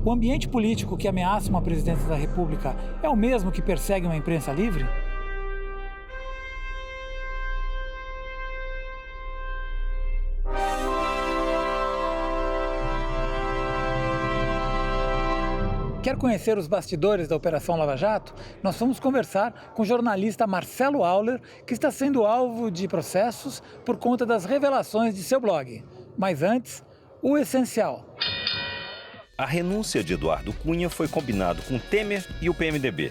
O ambiente político que ameaça uma presidência da República é o mesmo que persegue uma imprensa livre? Quer conhecer os bastidores da Operação Lava Jato? Nós fomos conversar com o jornalista Marcelo Auler, que está sendo alvo de processos por conta das revelações de seu blog. Mas antes, o essencial. A renúncia de Eduardo Cunha foi combinado com Temer e o PMDB.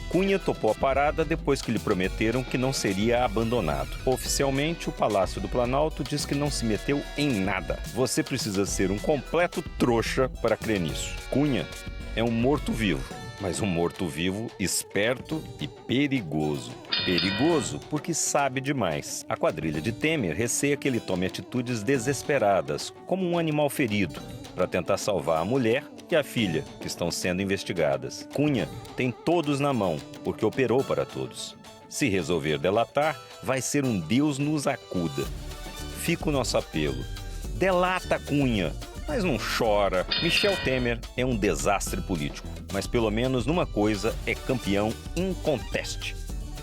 Cunha topou a parada depois que lhe prometeram que não seria abandonado. Oficialmente, o Palácio do Planalto diz que não se meteu em nada. Você precisa ser um completo trouxa para crer nisso. Cunha é um morto-vivo, mas um morto-vivo esperto e perigoso. Perigoso porque sabe demais. A quadrilha de Temer receia que ele tome atitudes desesperadas, como um animal ferido, para tentar salvar a mulher e a filha, que estão sendo investigadas. Cunha tem todos na mão, porque operou para todos. Se resolver delatar, vai ser um Deus nos acuda. Fica o nosso apelo. Delata Cunha, mas não chora. Michel Temer é um desastre político, mas pelo menos numa coisa é campeão inconteste: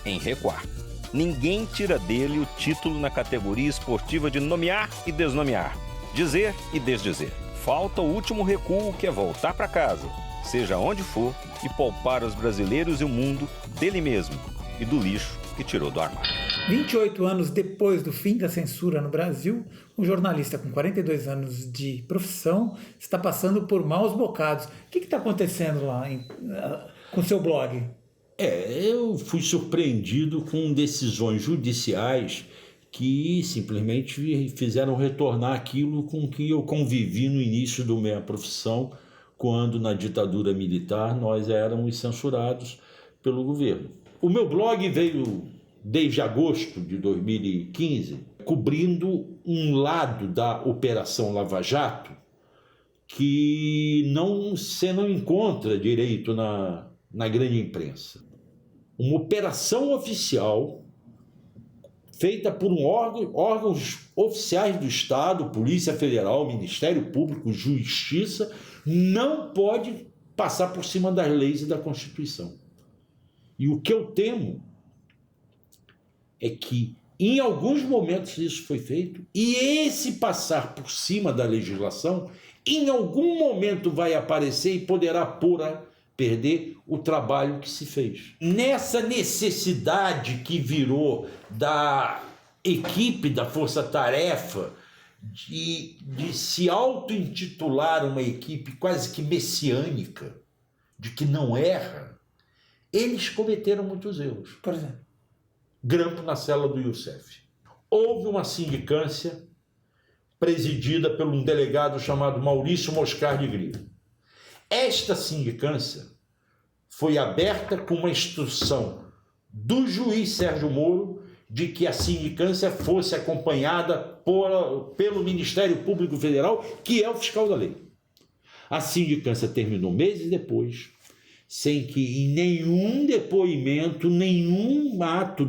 em recuar. Ninguém tira dele o título na categoria esportiva de nomear e desnomear, dizer e desdizer. Falta o último recuo, que é voltar para casa, seja onde for, e poupar os brasileiros e o mundo dele mesmo e do lixo que tirou do armário. 28 anos depois do fim da censura no Brasil, um jornalista com 42 anos de profissão está passando por maus bocados. O que está acontecendo lá com o seu blog? Eu fui surpreendido com decisões judiciais que simplesmente fizeram retornar aquilo com que eu convivi no início da minha profissão, quando na ditadura militar nós éramos censurados pelo governo. O meu blog veio desde agosto de 2015, cobrindo um lado da Operação Lava Jato que você não encontra direito na grande imprensa. Uma operação oficial feita por órgãos oficiais do Estado, Polícia Federal, Ministério Público, Justiça, não pode passar por cima das leis e da Constituição. E o que eu temo é que em alguns momentos isso foi feito, e esse passar por cima da legislação em algum momento vai aparecer e poderá perder o trabalho que se fez. Nessa necessidade que virou da equipe da Força Tarefa de se auto-intitular uma equipe quase que messiânica, de que não erra, eles cometeram muitos erros. Por exemplo? Grampo na cela do Youssef. Houve uma sindicância presidida por um delegado chamado Maurício Moscar de Grilo. Esta sindicância foi aberta com uma instrução do juiz Sérgio Moro de que a sindicância fosse acompanhada pelo Ministério Público Federal, que é o fiscal da lei. A sindicância terminou meses depois, sem que em nenhum depoimento, nenhum ato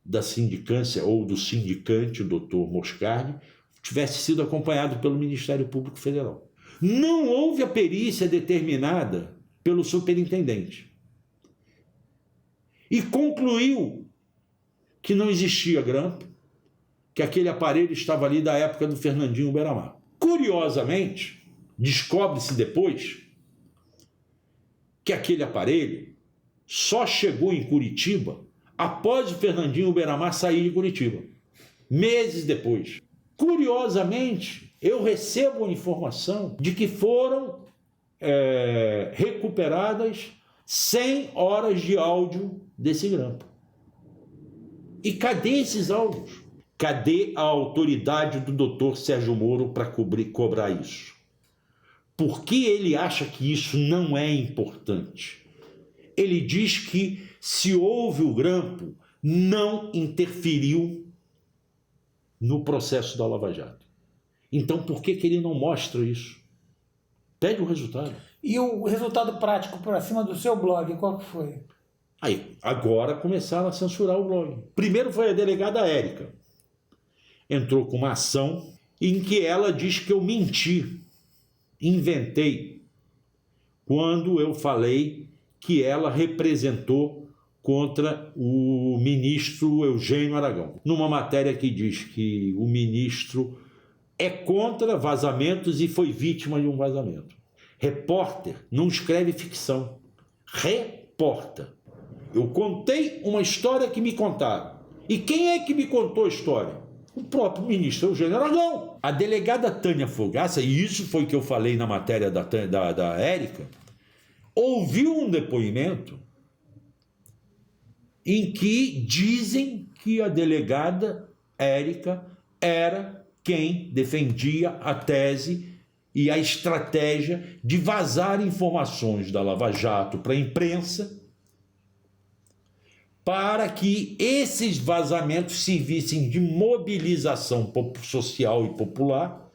da sindicância ou do sindicante, o doutor Moscardi, tivesse sido acompanhado pelo Ministério Público Federal. Não houve a perícia determinada pelo superintendente. E concluiu que não existia grampo, que aquele aparelho estava ali da época do Fernandinho Beiramar. Curiosamente, descobre-se depois que aquele aparelho só chegou em Curitiba após o Fernandinho Beiramar sair de Curitiba, meses depois. Curiosamente, eu recebo a informação de que foram recuperadas 100 horas de áudio desse grampo. E cadê esses áudios? Cadê a autoridade do doutor Sérgio Moro para cobrar isso? Por que ele acha que isso não é importante? Ele diz que, se houve o grampo, não interferiu no processo da Lava Jato. Então, por que ele não mostra isso? Pede o resultado. E o resultado prático por acima do seu blog, qual que foi? Aí, agora começaram a censurar o blog. Primeiro foi a delegada Érica. Entrou com uma ação em que ela diz que eu menti inventei quando eu falei que ela representou contra o ministro Eugênio Aragão, numa matéria que diz que o ministro é contra vazamentos e foi vítima de um vazamento. Repórter não escreve ficção, reporta. Eu contei uma história que me contaram. E quem é que me contou a história? O próprio ministro Eugênio Aragão. A delegada Tânia Fogaça, e isso foi o que eu falei na matéria da Érica, ouviu um depoimento em que dizem que a delegada Érica era quem defendia a tese e a estratégia de vazar informações da Lava Jato para a imprensa, para que esses vazamentos servissem de mobilização social e popular,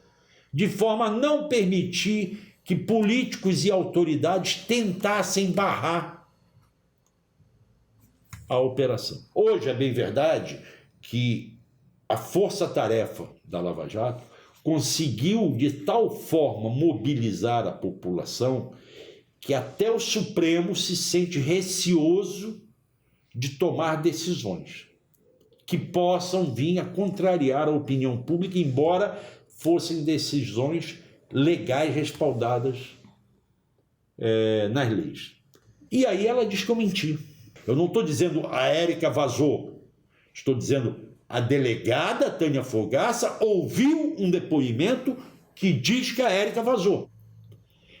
de forma a não permitir que políticos e autoridades tentassem barrar a operação. Hoje é bem verdade que a força-tarefa da Lava Jato conseguiu de tal forma mobilizar a população que até o Supremo se sente receoso de tomar decisões que possam vir a contrariar a opinião pública, embora fossem decisões legais respaldadas nas leis. E aí ela diz que eu menti. Eu não estou dizendo a Érica vazou, estou dizendo a delegada Tânia Fogaça ouviu um depoimento que diz que a Érica vazou.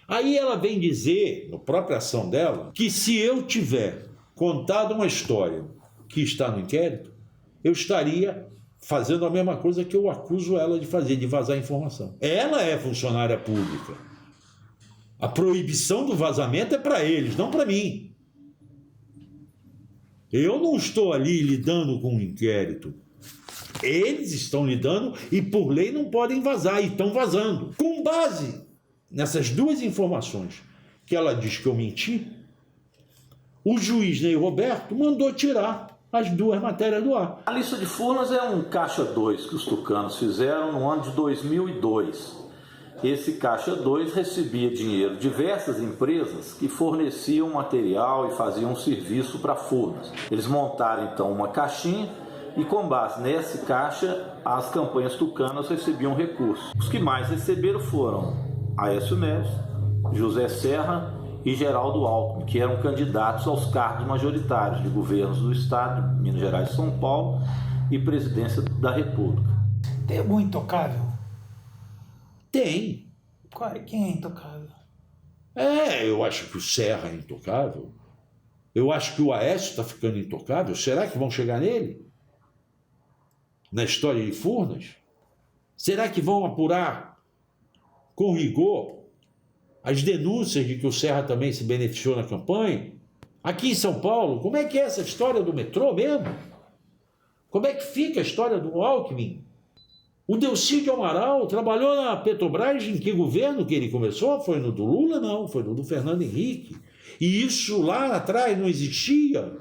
Aí ela vem dizer, na própria ação dela, que se eu tiver contado uma história que está no inquérito, eu estaria fazendo a mesma coisa que eu acuso ela de fazer, de vazar informação. Ela é funcionária pública. A proibição do vazamento é para eles, não para mim. Eu não estou ali lidando com um inquérito. Eles estão lidando e, por lei, não podem vazar, e estão vazando. Com base nessas duas informações que ela diz que eu menti, o juiz Ney Roberto mandou tirar as duas matérias do ar. A lista de Furnas é um caixa 2 que os tucanos fizeram no ano de 2002. Esse caixa 2 recebia dinheiro de diversas empresas que forneciam material e faziam serviço para Furnas. Eles montaram então uma caixinha e, com base nesse caixa, as campanhas tucanas recebiam recursos. Os que mais receberam foram Aécio Neves, José Serra e Geraldo Alckmin, que eram candidatos aos cargos majoritários de governos do Estado, Minas Gerais e São Paulo, e presidência da República. Tem algum intocável? Tem. Quem é intocável? Eu acho que o Serra é intocável. Eu acho que o Aécio está ficando intocável. Será que vão chegar nele? Na história de Furnas? Será que vão apurar com rigor as denúncias de que o Serra também se beneficiou na campanha? Aqui em São Paulo, como é que é essa história do metrô mesmo? Como é que fica a história do Alckmin? O Delcídio Amaral trabalhou na Petrobras em que governo que ele começou? Foi no do Lula? Não, foi no do Fernando Henrique. E isso lá atrás não existia.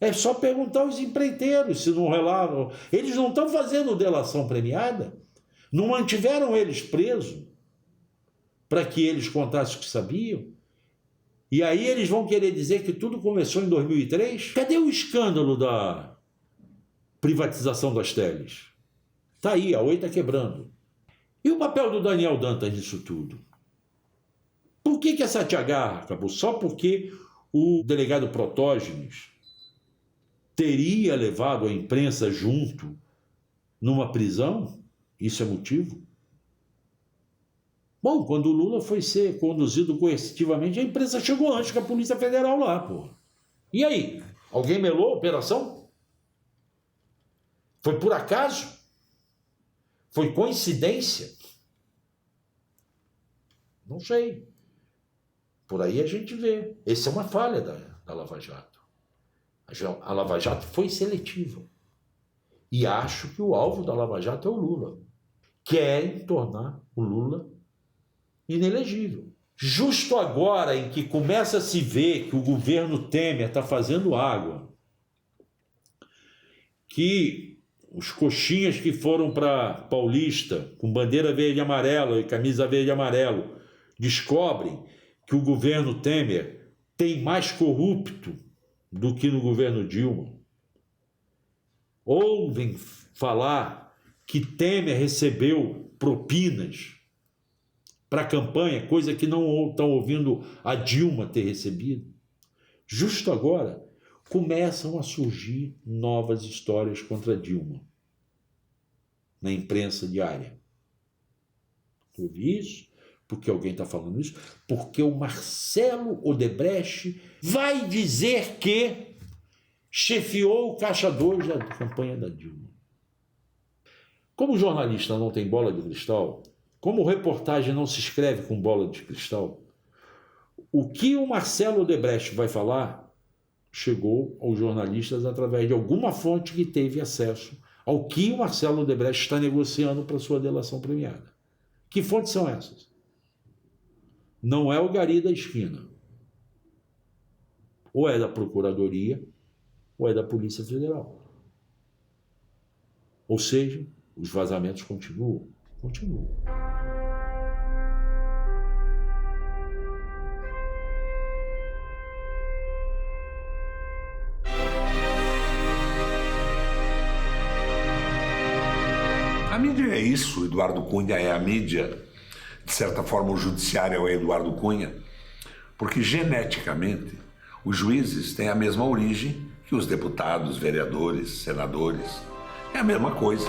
É só perguntar aos empreiteiros se não relavam. Eles não estão fazendo delação premiada? Não mantiveram eles presos para que eles contassem o que sabiam? E aí eles vão querer dizer que tudo começou em 2003? Cadê o escândalo da privatização das teles? Está aí, a Oi está quebrando. E o papel do Daniel Dantas nisso tudo? Por que essa tiagarra acabou? Só porque o delegado Protógenes teria levado a imprensa junto numa prisão? Isso é motivo? Bom, quando o Lula foi ser conduzido coercitivamente, a imprensa chegou antes que a Polícia Federal lá, pô. E aí? Alguém melou a operação? Foi por acaso? Foi coincidência? Não sei. Por aí a gente vê. Essa é uma falha da Lava Jato. A Lava Jato foi seletiva. E acho que o alvo da Lava Jato é o Lula. Querem tornar o Lula inelegível. Justo agora em que começa a se ver que o governo Temer está fazendo água, que os coxinhas que foram para Paulista com bandeira verde e amarela e camisa verde e amarelo descobrem que o governo Temer tem mais corrupto do que no governo Dilma. Ouvem falar que Temer recebeu propinas para a campanha, coisa que não estão ouvindo a Dilma ter recebido. Justo agora, começam a surgir novas histórias contra Dilma na imprensa diária. Eu vi isso, porque alguém está falando isso, porque o Marcelo Odebrecht vai dizer que chefiou o Caixa 2 da campanha da Dilma. Como o jornalista não tem bola de cristal, como reportagem não se escreve com bola de cristal, o que o Marcelo Odebrecht vai falar chegou aos jornalistas através de alguma fonte que teve acesso ao que o Marcelo Odebrecht está negociando para sua delação premiada. Que fontes são essas? Não é o gari da esquina. Ou é da Procuradoria, ou é da Polícia Federal. Ou seja, os vazamentos continuam. A mídia é isso, Eduardo Cunha é a mídia. De certa forma, o judiciário é o Eduardo Cunha, porque geneticamente os juízes têm a mesma origem que os deputados, vereadores, senadores. É a mesma coisa.